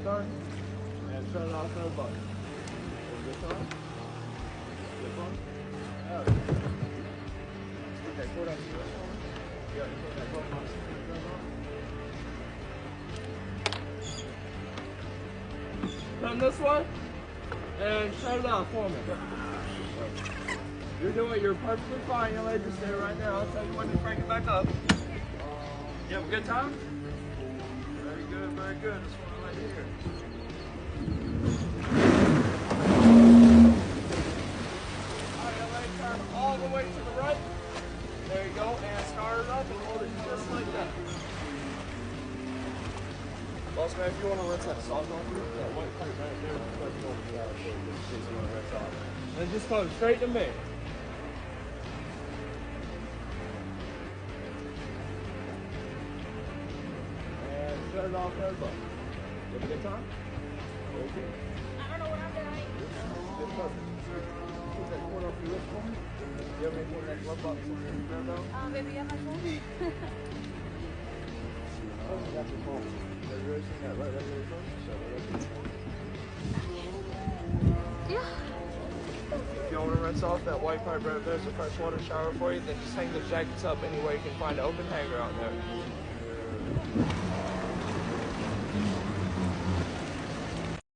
start. And shut it off to the button. This on. This on. Oh. Okay, put up to this one. Yeah, put that button on. Turn this way. And shut it off for me. You're perfectly fine. You'll let just stay right there. I'll tell you when to crank it back up. You have a good time? Very good, very good. That's what I like to hear. Alright, now let it turn all the way to the right. There you go, and start it up and hold it just like that. Boss man, if you want to rinse that salt off you, that white pipe right there, just over the hour for you, just in case you want to rinse off. And just come straight to me. Shut it off there, but you have a good time? Okay. I don't know what I'm doing. Good perfect. Put that cord off your wrist for me. You have any more of that glove box in your hair though? Baby, you have my phone? Oh, you got your phone. Have you ever seen that right under your phone? Yeah. If you want to rinse off that white pipe right there's a fresh water shower for you, then just hang the jackets up anywhere you can find an open hanger out there.